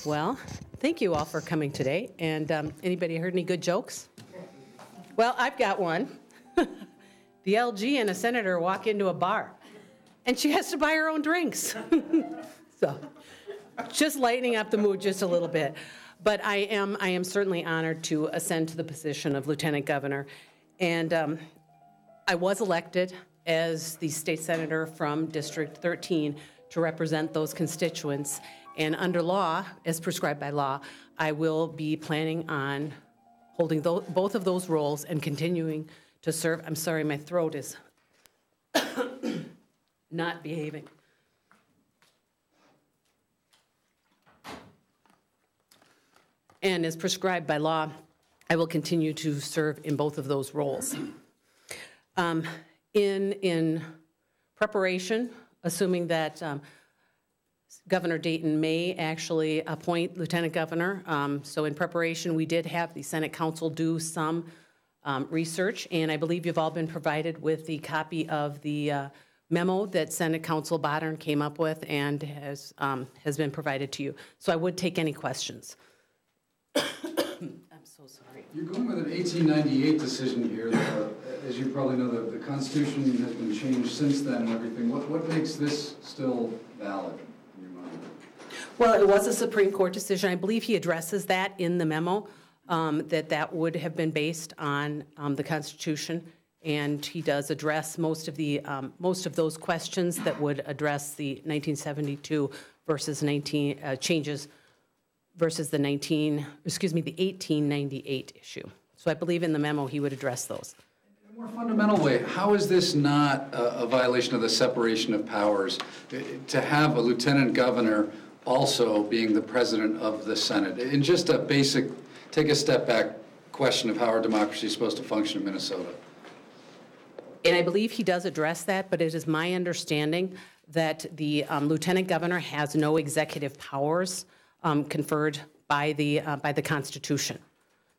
Well, thank you all for coming today. And anybody heard any good jokes? Well, I've got one. The LG and a senator walk into a bar, and she has to buy her own drinks. So, just lightening up the mood just a little bit. But I am certainly honored to ascend to the position of Lieutenant Governor. And I was elected as the state senator from District 13 to represent those constituents. And under law, as prescribed by law, I will be planning on holding both of those roles and continuing to serve. I'm sorry, my throat is not behaving. And as prescribed by law, I will continue to serve in both of those roles. In preparation, assuming that Governor Dayton may actually appoint Lieutenant Governor. So in preparation, we did have the Senate Council do some research, and I believe you've all been provided with the copy of the memo that Senate Council Bodern came up with and has been provided to you. So I would take any questions. I'm so sorry. You're going with an 1898 decision here. As you probably know, the Constitution has been changed since then and everything. What makes this still valid? Well, it was a Supreme Court decision. I believe he addresses that in the memo, that would have been based on the Constitution, and he does address most of those questions that would address the 1972 versus 19 changes versus the 1898 issue. So I believe in the memo he would address those. In a more fundamental way, how is this not a violation of the separation of powers to have a lieutenant governor also being the president of the Senate? In just a basic, take a step back question of how our democracy is supposed to function in Minnesota. And I believe he does address that, but it is my understanding that the lieutenant governor has no executive powers conferred by the Constitution.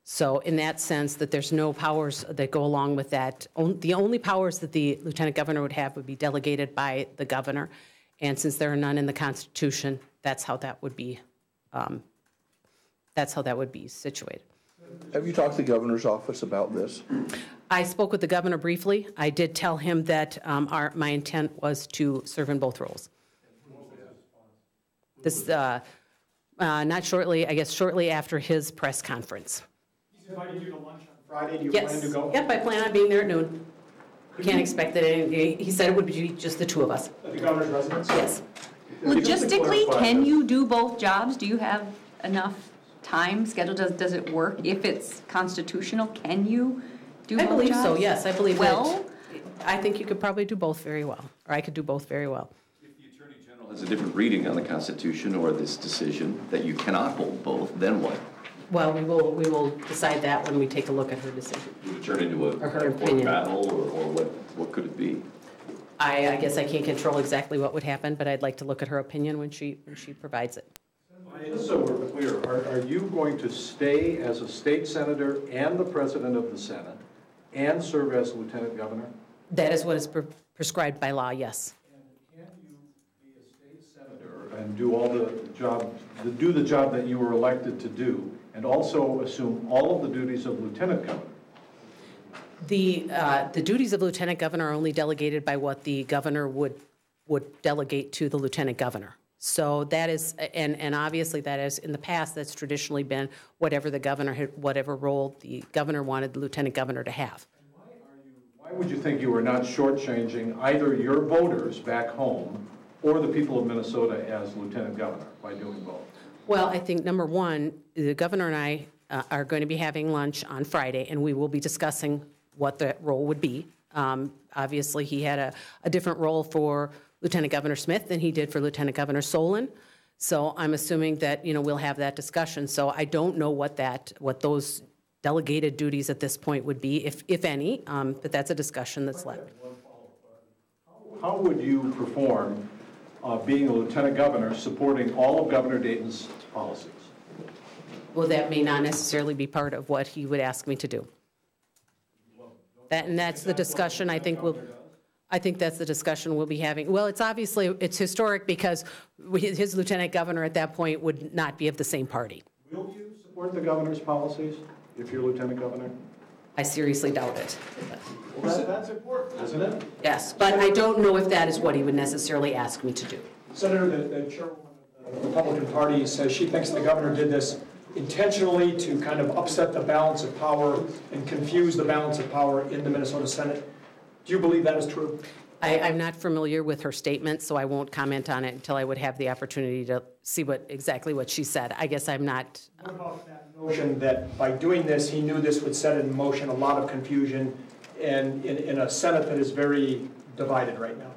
So in that sense, that there's no powers that go along with that. The only powers that the lieutenant governor would have would be delegated by the governor. And since there are none in the Constitution, that's how that would be situated. Have you talked to the governor's office about this? I spoke with the governor briefly. I did tell him that my intent was to serve in both roles. This, not shortly, I guess shortly after his press conference. He's invited you to lunch on Friday. Do you plan to go? Yep, I plan on being there at noon. Can't expect that. He said it would be just the two of us. At the governor's residence? Yes. Logistically, can you do both jobs? Do you have enough time scheduled? Does it work? If it's constitutional, can you do both jobs? I believe so, yes. I believe well. I think you could probably do both very well, or I could do both very well. If the Attorney General has a different reading on the Constitution or this decision that you cannot hold both, then what? Well, we will decide that when we take a look at her decision. Would it turn into a court battle, or what could it be? I guess I can't control exactly what would happen, but I'd like to look at her opinion when she provides it. Just so we're clear, are you going to stay as a state senator and the president of the Senate and serve as lieutenant governor? That is what is prescribed by law, yes. And can you be a state senator and do all the job that you were elected to do, and also assume all of the duties of lieutenant governor? The duties of lieutenant governor are only delegated by what the governor would delegate to the lieutenant governor. So that is, and obviously that is, in the past, that's traditionally been whatever the governor had, whatever role the governor wanted the lieutenant governor to have. Why would you think you were not shortchanging either your voters back home or the people of Minnesota as lieutenant governor by doing both? Well, I think number one, the governor and I are going to be having lunch on Friday, and we will be discussing what that role would be. Obviously, he had a different role for Lieutenant Governor Smith than he did for Lieutenant Governor Solon. So I'm assuming that, we'll have that discussion. So I don't know what those delegated duties at this point would be, if any, but that's a discussion that's left. How would you perform being a lieutenant governor supporting all of Governor Dayton's policies? Well, that may not necessarily be part of what he would ask me to do. That's the discussion I think I think that's the discussion we'll be having. Well, it's historic because his lieutenant governor at that point would not be of the same party. Will you support the governor's policies if you're lieutenant governor? I seriously doubt it. Well, that's important, isn't it? Yes, but I don't know if that is what he would necessarily ask me to do. Senator, the chairwoman of the Republican Party says she thinks the governor did this intentionally to kind of upset the balance of power and confuse the balance of power in the Minnesota Senate. Do you believe that is true? I'm not familiar with her statement, so I won't comment on it until I would have the opportunity to see exactly what she said. I guess I'm not. What about that notion that by doing this, he knew this would set in motion a lot of confusion and in a Senate that is very divided right now?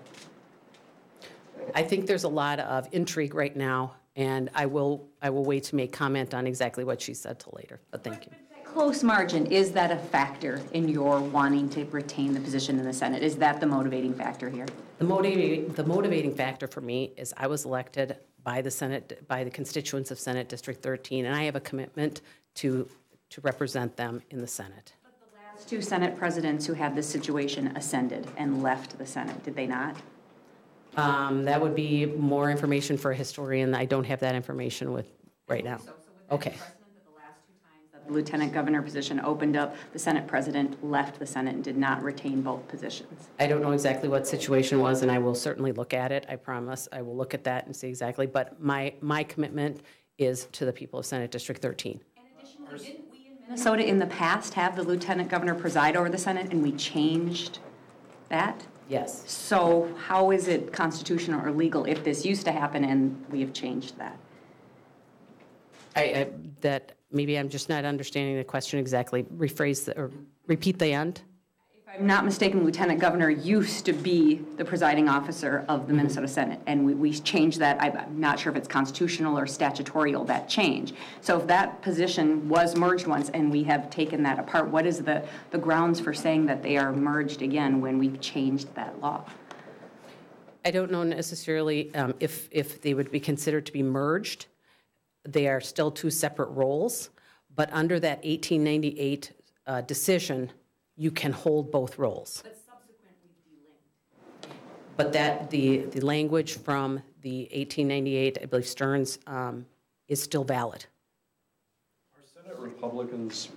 I think there's a lot of intrigue right now, and I will wait to make comment on exactly what she said till later, but thank you. Close margin, is that a factor in your wanting to retain the position in the Senate? Is that the motivating factor here? The motivating factor for me is I was elected by the Senate, by the constituents of Senate District 13, and I have a commitment to represent them in the Senate. But the last two Senate presidents who had this situation ascended and left the Senate, did they not? That would be more information for a historian. I don't have that information right now. Okay. The lieutenant governor position opened up, the Senate president left the Senate and did not retain both positions. I don't know exactly what situation was, and I will certainly look at it. I promise I will look at that and see exactly. But my commitment is to the people of Senate District 13. And additionally, didn't we in Minnesota in the past have the lieutenant governor preside over the Senate, and we changed that? Yes. So how is it constitutional or legal if this used to happen and we have changed that? That maybe I'm just not understanding the question exactly. Repeat the end. If I'm not mistaken, lieutenant governor used to be the presiding officer of the Minnesota Senate, and we changed that. I'm not sure if it's constitutional or statutorial, that change. So if that position was merged once and we have taken that apart, what is the grounds for saying that they are merged again when we've changed that law? I don't know necessarily if they would be considered to be merged. They are still two separate roles, but under that 1898 decision, you can hold both roles. But subsequently be linked. But the language from the 1898, I believe Stearns, is still valid. Are Senate Republicans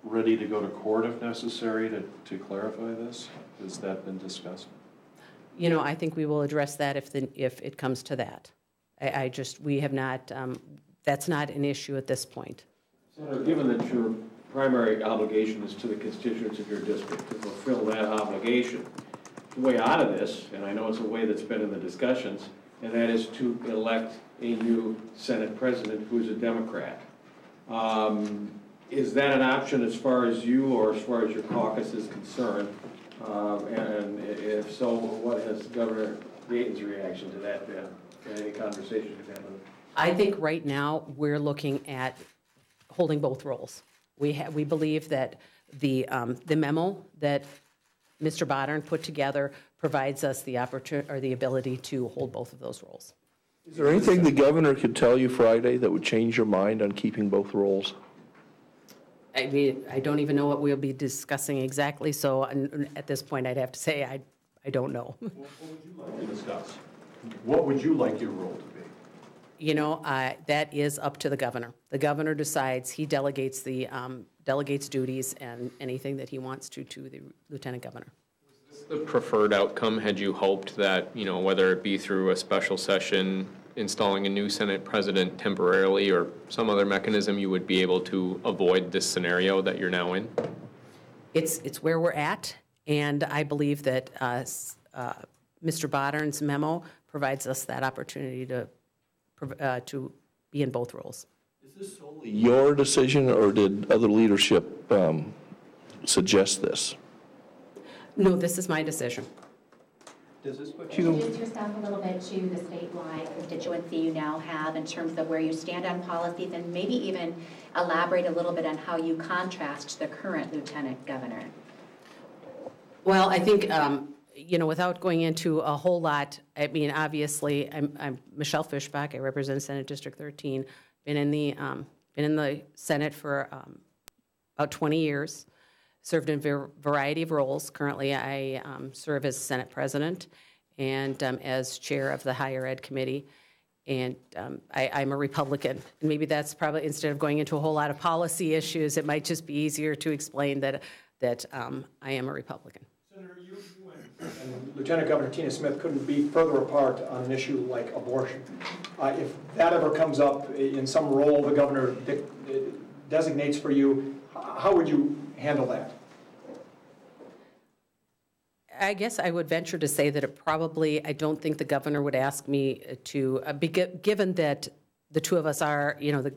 ready to go to court if necessary to clarify this? Has that been discussed? You know, I think we will address that if it comes to that. We have not, that's not an issue at this point. Senator, given that your primary obligation is to the constituents of your district to fulfill that obligation, the way out of this, and I know it's a way that's been in the discussions, and that is to elect a new Senate president who's a Democrat. Is that an option as far as you or as far as your caucus is concerned? And if so, what has Governor Dayton's reaction to that been? Any conversation you've had with him? I think right now we're looking at holding both roles. We believe that the memo that Mr. Bodern put together provides us the opportunity or the ability to hold both of those roles. Is there anything the governor could tell you Friday that would change your mind on keeping both roles? I mean, I don't even know what we'll be discussing exactly, so at this point I'd have to say I don't know. What would you like to discuss? What would you like your role to be? You know, that is up to the governor. The governor decides. He delegates duties and anything that he wants to the lieutenant governor. Was this the preferred outcome? Had you hoped that, you know, whether it be through a special session, installing a new Senate president temporarily, or some other mechanism, you would be able to avoid this scenario that you're now in? It's where we're at, and I believe that Mr. Bodern's memo provides us that opportunity to be in both roles. Is this solely your decision, or did other leadership suggest this? No, this is my decision. Does this put Introduce yourself a little bit to the statewide constituency you now have in terms of where you stand on policies, and maybe even elaborate a little bit on how you contrast the current lieutenant governor. Well, I think, you know, without going into a whole lot, I mean, obviously, I'm Michelle Fischbach. I represent Senate District 13. Been in the Senate for about 20 years. served in a variety of roles. Currently, I serve as Senate President and as Chair of the Higher Ed Committee. And I'm a Republican. And maybe that's probably, instead of going into a whole lot of policy issues, it might just be easier to explain that I am a Republican. Senator, you and Lieutenant Governor Tina Smith couldn't be further apart on an issue like abortion. If that ever comes up in some role the governor designates for you, how would you handle that? I guess I would venture to say that I don't think the governor would ask me to, given that the two of us are, the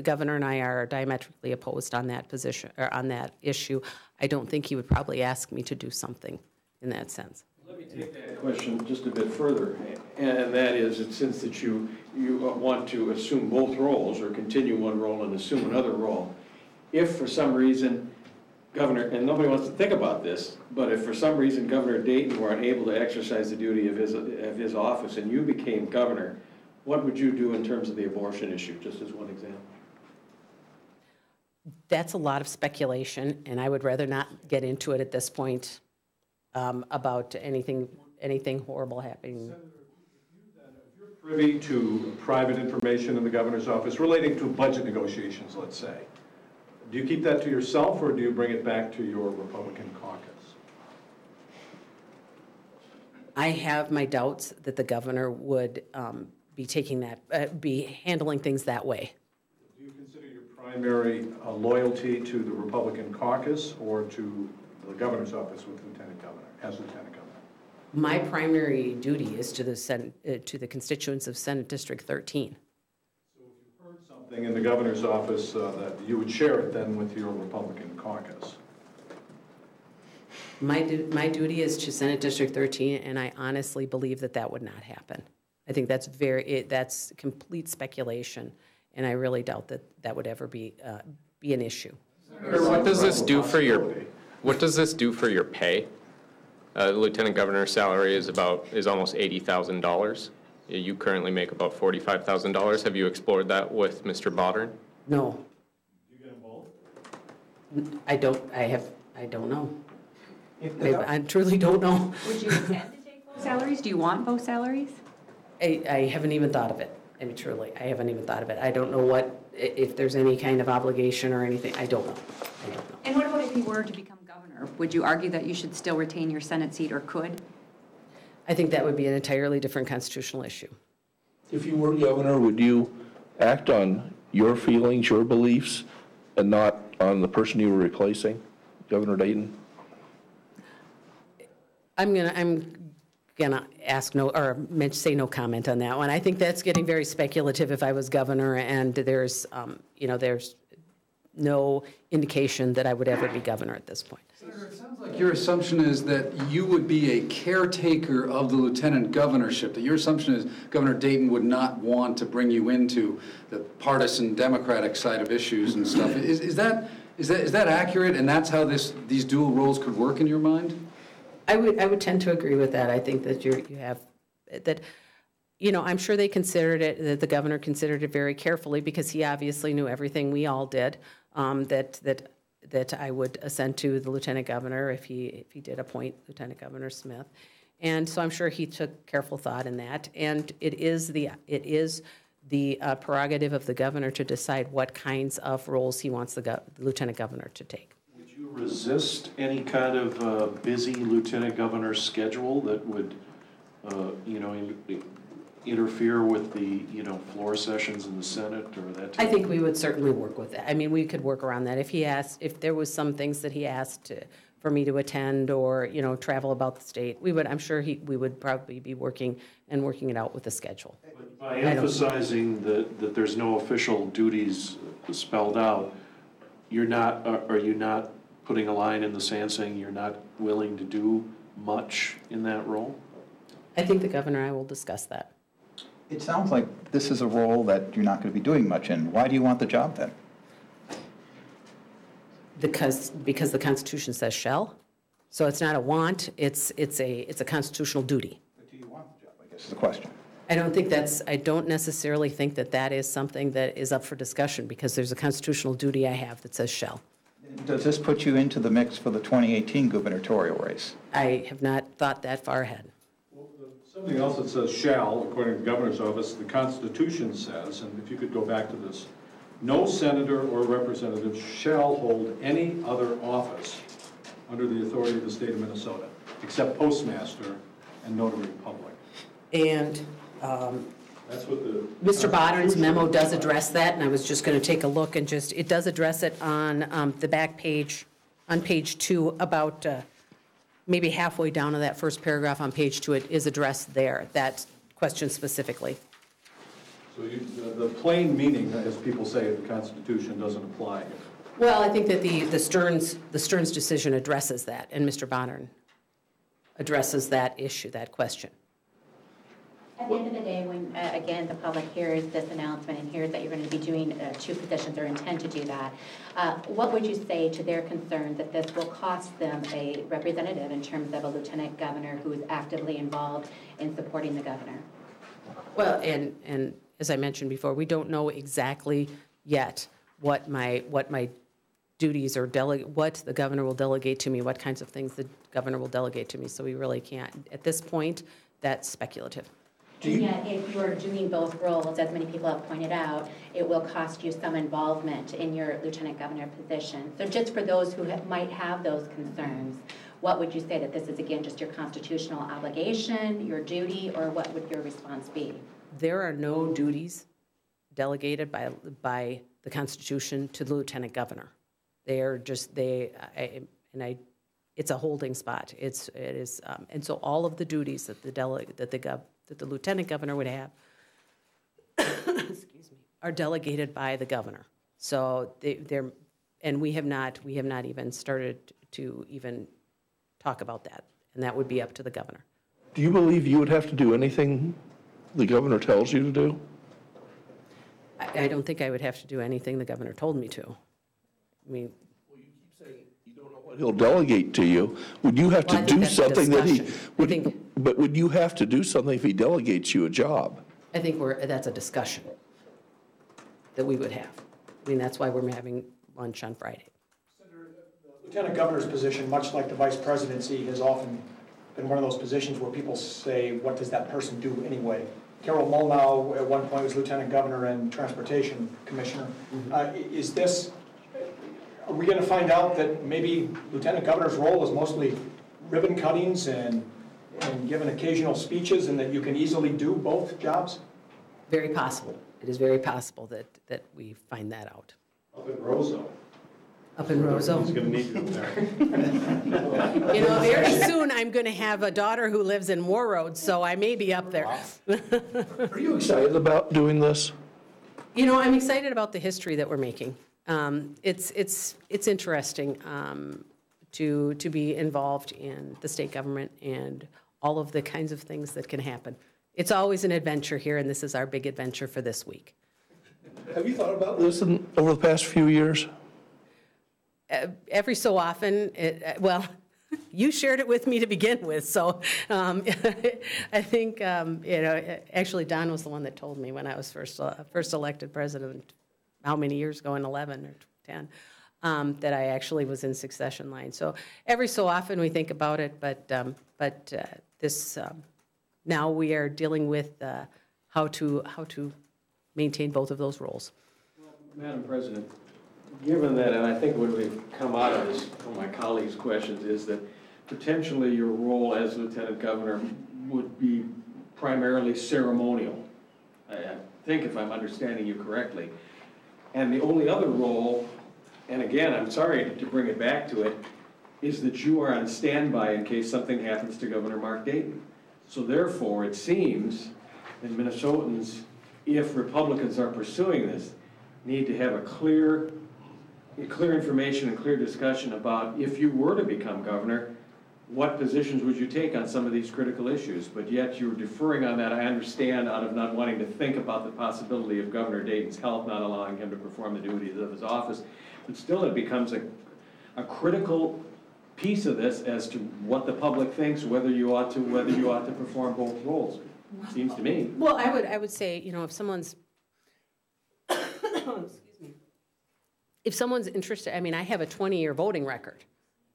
governor and I are diametrically opposed on that position, or on that issue, I don't think he would probably ask me to do something in that sense. Let me take that question just a bit further, and that is, since that you want to assume both roles, or continue one role and assume another role, if for some reason Governor, and nobody wants to think about this, but if for some reason Governor Dayton were unable to exercise the duty of his office and you became governor, what would you do in terms of the abortion issue, just as one example? That's a lot of speculation, and I would rather not get into it at this point about anything horrible happening. Senator, if you're privy to private information in the governor's office relating to budget negotiations, let's say, do you keep that to yourself, or do you bring it back to your Republican caucus? I have my doubts that the governor would be handling things that way. Do you consider your primary loyalty to the Republican caucus or to the governor's office with Lieutenant Governor, as Lieutenant Governor? My primary duty is to the constituents of Senate District 13. Something in the governor's office that you would share it then with your Republican caucus? My duty is to Senate District 13, and I honestly believe that would not happen. I think that's complete speculation, and I really doubt that would ever be an issue. What does this do for your pay? Lieutenant governor's salary is almost $80,000. You currently make about $45,000. Have you explored that with Mr. Bodden? No. Do you get them both? I don't know. I truly don't know. Would you intend to take both salaries? Do you want both salaries? I haven't even thought of it. I mean, truly, I haven't even thought of it. I don't know if there's any kind of obligation or anything. I don't know. And what about if you were to become governor? Would you argue that you should still retain your Senate seat, or could? I think that would be an entirely different constitutional issue. If you were governor, would you act on your feelings, your beliefs, and not on the person you were replacing, Governor Dayton? I'm gonna say no comment on that one. I think that's getting very speculative if I was governor, and there's no indication that I would ever be governor at this point. Senator, it sounds like your assumption is that you would be a caretaker of the lieutenant governorship, that your assumption is Governor Dayton would not want to bring you into the partisan Democratic side of issues and stuff. Is that accurate, and that's how these dual roles could work in your mind? I would tend to agree with that. I think that I'm sure they considered it, that the governor considered it very carefully, because he obviously knew everything we all did, that I would assent to the lieutenant governor if he did appoint Lieutenant Governor Smith. And so I'm sure he took careful thought in that. And it is the prerogative of the governor to decide what kinds of roles he wants the lieutenant governor to take. Would you resist any kind of busy lieutenant governor's schedule that would, interfere with the, floor sessions in the Senate or that type? I think we would certainly work with that. I mean, we could work around that. If there was some things that he asked for me to attend or, travel about the state, I'm sure we would probably be working it out with the schedule. But by emphasizing that there's no official duties spelled out, are you not putting a line in the sand saying you're not willing to do much in that role? I think the governor and I will discuss that. It sounds like this is a role that you're not going to be doing much in. Why do you want the job then? Because the Constitution says shall. So it's not a want, it's a constitutional duty. But do you want the job, I guess is the question. I don't necessarily think that is something that is up for discussion, because there's a constitutional duty I have that says shall. Does this put you into the mix for the 2018 gubernatorial race? I have not thought that far ahead. Something else that says shall, according to the governor's office, the Constitution says, and if you could go back to this, no senator or representative shall hold any other office under the authority of the state of Minnesota, except postmaster and notary public. And That's what the Mr. Bodden's memo does address that, and I was just going to take a look and just, it does address it on the back page, on page 2, about maybe halfway down to that first paragraph on page 2, it is addressed there, that question specifically. So the plain meaning, as people say, of the Constitution doesn't apply. Well, I think that the Stearns decision addresses that, and Mr. Bodden addresses that issue, that question. At the end of the day, when, again, the public hears this announcement and hears that you're going to be doing 2 positions or intend to do that, what would you say to their concern that this will cost them a representative in terms of a lieutenant governor who is actively involved in supporting the governor? Well, and as I mentioned before, we don't know exactly yet what my duties or what the governor will delegate to me, what kinds of things the governor will delegate to me, so we really can't. At this point, that's speculative. And yet, if you're doing both roles, as many people have pointed out, it will cost you some involvement in your lieutenant governor position. So just for those who might have those concerns, what would you say, that this is, again, just your constitutional obligation, your duty, or what would your response be? There are no duties delegated by the Constitution to the lieutenant governor. They are just, it's a holding spot. It is, and so all of the duties that the lieutenant governor would have, excuse me, are delegated by the governor. So and we have not even started to even talk about that, and that would be up to the governor. Do you believe you would have to do anything the governor tells you to do? I don't think I would have to do anything the governor told me to. I mean, well, you keep saying you don't know what he'll delegate to you. Would you have to do something that he would? But would you have to do something if he delegates you a job? I think that's a discussion that we would have. I mean, that's why we're having lunch on Friday. Senator, the lieutenant governor's position, much like the vice presidency, has often been one of those positions where people say, what does that person do anyway? Carol Molnau at one point was lieutenant governor and transportation commissioner. Are we going to find out that maybe lieutenant governor's role is mostly ribbon cuttings and giving occasional speeches, and that you can easily do both jobs? Very possible. It is very possible that we find that out. Up in Roseau. Up in Roseau. He's going to need you up there. You know, very soon I'm going to have a daughter who lives in Moore Road, so I may be up there. Are you excited about doing this? You know, I'm excited about the history that we're making. It's interesting to be involved in the state government and all of the kinds of things that can happen. It's always an adventure here, and this is our big adventure for this week. Have you thought about this over the past few years? Every so often, well, you shared it with me to begin with, so I think, actually Don was the one that told me when I was first elected president, how many years ago, in 11 or 10, that I actually was in succession line. So every so often we think about it, but this, now we are dealing with how to maintain both of those roles. Well, Madam President, given that, and I think what we've come out of this from my colleagues' questions is that potentially your role as Lieutenant Governor would be primarily ceremonial. I think, if I'm understanding you correctly. And the only other role, and again, I'm sorry to bring it back to it, is that you are on standby in case something happens to Governor Mark Dayton. So therefore, it seems that Minnesotans, if Republicans are pursuing this, need to have clear information and clear discussion about, if you were to become governor, what positions would you take on some of these critical issues? But yet you're deferring on that, I understand, out of not wanting to think about the possibility of Governor Dayton's health not allowing him to perform the duties of his office. But still, it becomes a critical piece of this as to what the public thinks, whether you ought to perform both roles. It seems to me. Well, I would say, if someone's, excuse me, if someone's interested, I mean, I have a 20-year voting record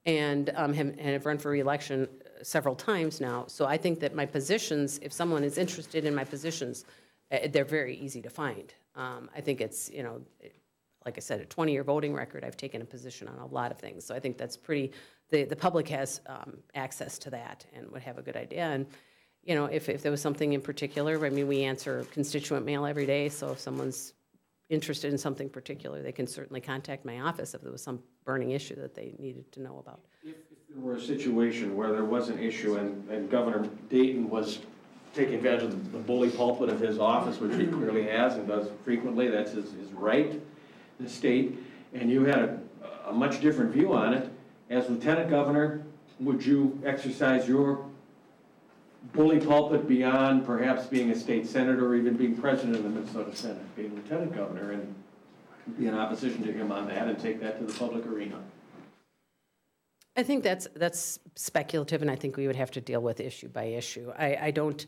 and have run for re-election several times now. So I think that my positions, if someone is interested in my positions, they're very easy to find. I think it's, you know, like I said, a 20-year voting record. I've taken a position on a lot of things. So I think that's pretty, the public has access to that and would have a good idea. And, you know, if there was something in particular, I mean, we answer constituent mail every day. So if someone's interested in something particular, they can certainly contact my office if there was some burning issue that they needed to know about. If there were a situation where there was an issue and Governor Dayton was taking advantage of the bully pulpit of his office, which he clearly has and does frequently, that's his right, the state, and you had a much different view on it, as Lieutenant Governor, would you exercise your bully pulpit beyond perhaps being a state senator or even being president of the Minnesota Senate, being Lieutenant Governor, and be in opposition to him on that and take that to the public arena? I think that's speculative, and I think we would have to deal with issue by issue. I don't,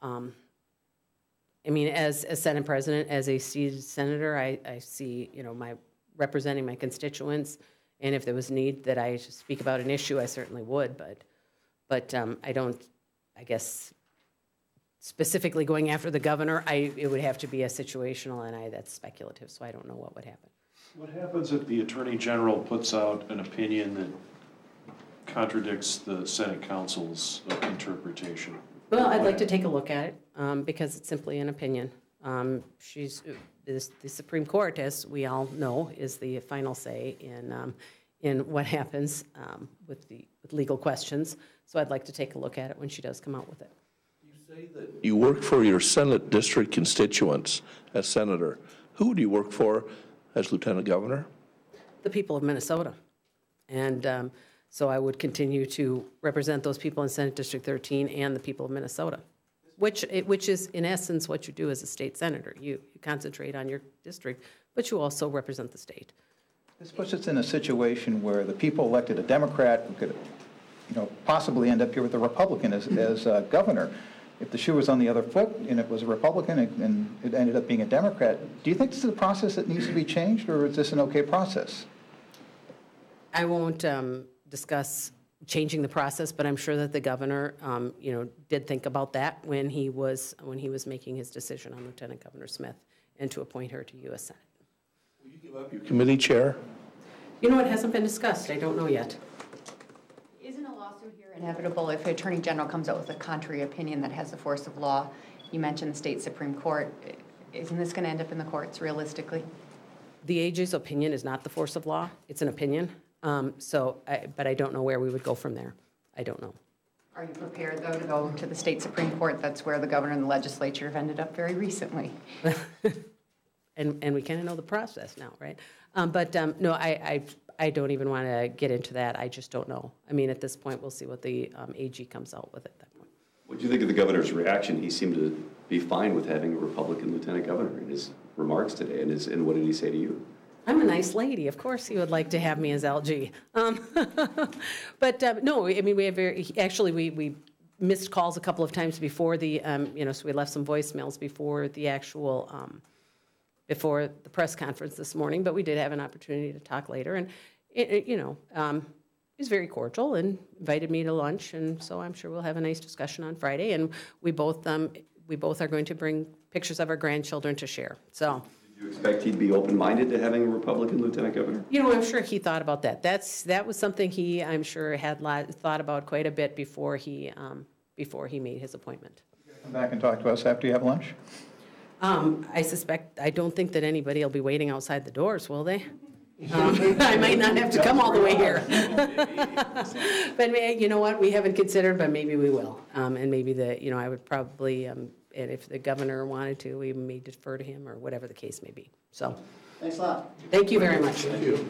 I mean, as Senate President, as a seated senator, I see, you know, my representing my constituents, and if there was need that I should speak about an issue, I certainly would, but I don't, I guess, specifically going after the governor, it would have to be a situational, and that's speculative, so I don't know what would happen. What happens if the Attorney General puts out an opinion that contradicts the Senate Council's interpretation? Well, I'd like to take a look at it because it's simply an opinion. The Supreme Court, as we all know, is the final say in what happens with legal questions. So I'd like to take a look at it when she does come out with it. You say that you work for your Senate district constituents as senator. Who do you work for as lieutenant governor? The people of Minnesota. And so I would continue to represent those people in Senate District 13 and the people of Minnesota, which is, in essence, what you do as a state senator. You concentrate on your district, but you also represent the state. This puts us in a situation where the people elected a Democrat who could, you know, possibly end up here with a Republican as governor. If the shoe was on the other foot and it was a Republican and it ended up being a Democrat, do you think this is a process that needs to be changed, or is this an okay process? I won't discuss changing the process, but I'm sure that the governor, you know, did think about that when he was making his decision on Lieutenant Governor Smith and to appoint her to U.S. Senate. Will you give up your committee chair? You know, it hasn't been discussed. I don't know yet. Isn't a lawsuit here inevitable if the Attorney General comes out with a contrary opinion that has the force of law? You mentioned the state Supreme Court. Isn't this going to end up in the courts realistically? The AG's opinion is not the force of law. It's an opinion. But I don't know where we would go from there. I don't know. Are you prepared, though, to go to the state Supreme Court? That's where the governor and the legislature have ended up very recently. and we kind of know the process now, right? No, I don't even want to get into that. I just don't know. I mean, at this point, we'll see what the AG comes out with at that point. What do you think of the governor's reaction? He seemed to be fine with having a Republican lieutenant governor in his remarks today. And what did he say to you? I'm a nice lady. Of course he would like to have me as LG. No, I mean, we have we missed calls a couple of times before the, you know, so we left some voicemails before the actual, before the press conference this morning, but we did have an opportunity to talk later. And, you know, he was very cordial and invited me to lunch, and so I'm sure we'll have a nice discussion on Friday. And we both are going to bring pictures of our grandchildren to share. So. Do you expect he'd be open-minded to having a Republican lieutenant governor? You know, I'm sure he thought about that. That was something he, I'm sure, had thought about quite a bit before he made his appointment. Come back and talk to us after you have lunch? I don't think that anybody will be waiting outside the doors, will they? I might not have to come all the way here. But you know what? We haven't considered, but maybe we will. And maybe I would probably, and if the governor wanted to, we may defer to him or whatever the case may be. So, thanks a lot. Thank you very much. Thank you.